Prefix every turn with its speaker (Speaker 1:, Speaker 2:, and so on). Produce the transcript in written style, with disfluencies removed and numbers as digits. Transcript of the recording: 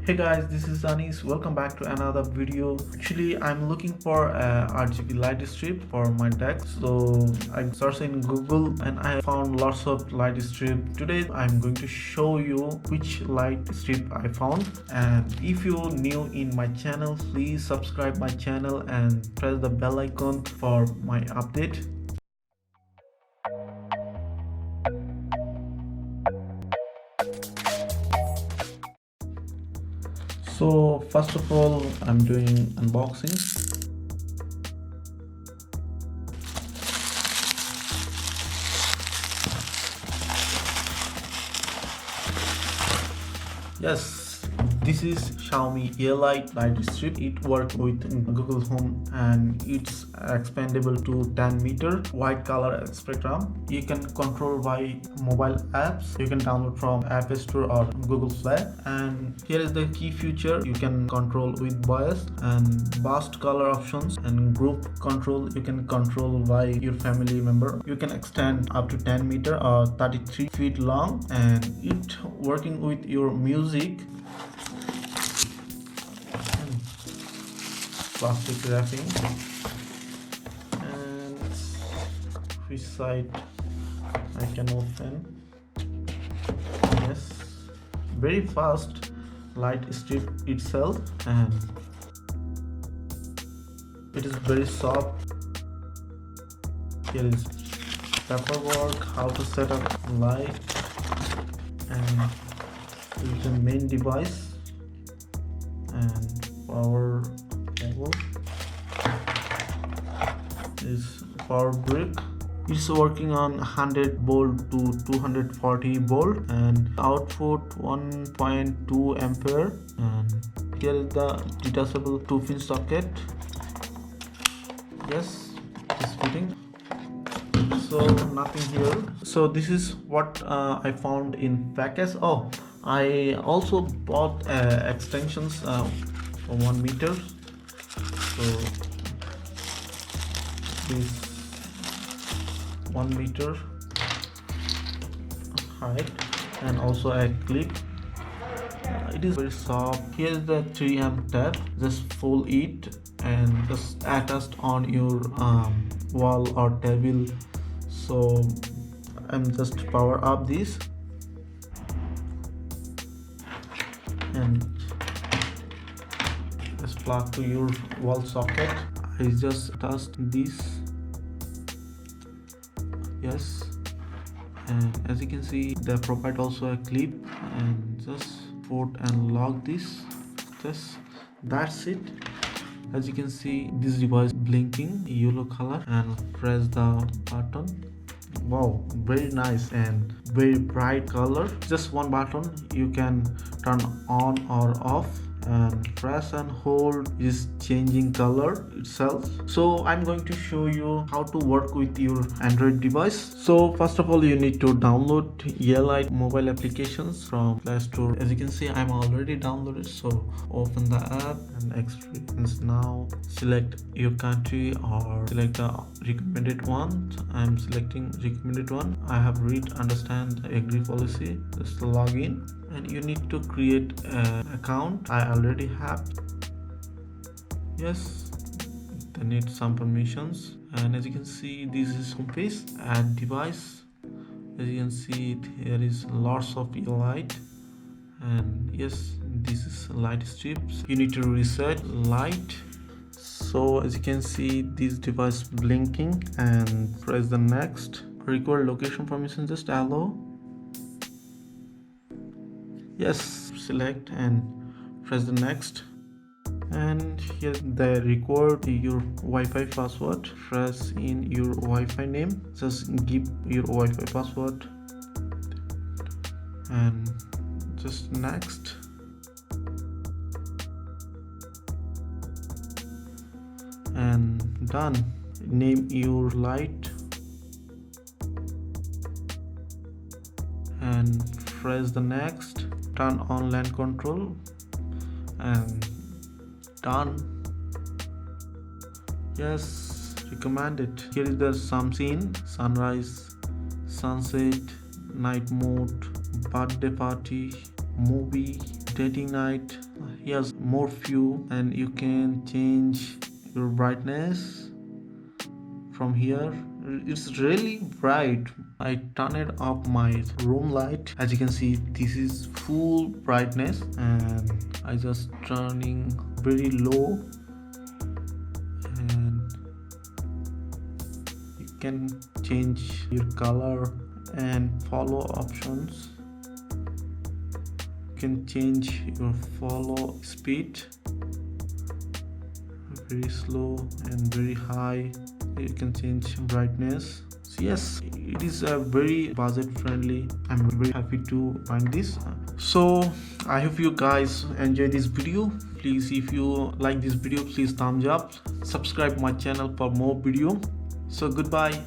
Speaker 1: Hey guys, this is Anis. Welcome back to another video. Actually, I'm looking for a RGB light strip for my deck. So I searched in Google and I found lots of light strip. Today I'm going to show you which light strip I found. And if you're new in my channel, please subscribe my channel and press the bell icon for my update. So first of all, I'm doing unboxing. Yes, this is Xiaomi YEELIGHT light strip. It works with Google Home and it's expandable to 10 meter white color spectrum. You can control by mobile apps. You can download from App Store or Google Play. And here is the key feature. You can control with voice and burst color options and group control. You can control by your family member. You can extend up to 10 meter or 33 feet long, and it working with your music. Plastic wrapping, and which side I can open. Yes, very fast light strip itself, and it is very soft. Here is paperwork, how to set up light, and this is the main device and power cable. Is power brick. It's working on 100 volt to 240 volt and output 1.2 ampere. And here is the detachable 2-pin socket. Yes, it's fitting. So nothing here. So this is what I found in package. Oh, I also bought extensions for 1 meter. So this 1 meter height and also a clip. It is very soft. Here is the 3M tab. Just fold it and just attached on your wall or table. So I'm just power up this and just plug to your wall socket. I just touched this. Yes, and as you can see, they provide also a clip, and just put and lock this. Just that's it. As you can see, this device blinking yellow color, and press the button. Wow, very nice and very bright color. Just one button, you can turn on or off, and press and hold is changing color itself. So I'm going to show you how to work with your Android device. So first of all, you need to download YEELIGHT mobile applications from Play Store. As you can see, I'm already downloaded. So open the app and experience now. Select your country or select the recommended one. I'm selecting recommended one. I have read, understand, agree policy. Just log in. And you need to create an account. I already have. Yes, they need some permissions. And as you can see, this is home page. Add device. As you can see, there is lots of light. And yes, this is light strips. You need to reset light. So as you can see, this device blinking, and press the next. Record location permission, just allow. Yes, select and press the next. And here they record your Wi-Fi password. Press in your Wi-Fi name. Just give your Wi-Fi password and just next. And done. Name your light and press the next. Turn on LAN control and done. Yes, recommended. Here is the some scene: sunrise, sunset, night mode, birthday party, movie, dating night, he has more view, and you can change your brightness from here. It's really bright. I turn it up my room light. As you can see, this is full brightness, and I just turning very low, and you can change your color and follow options. You can change your follow speed, very slow and very high. You can change brightness. So yes, it is a very budget friendly. I'm very happy to find this. So I hope you guys enjoy this video. Please, if you like this video, please thumbs up, subscribe my channel for more video. So goodbye.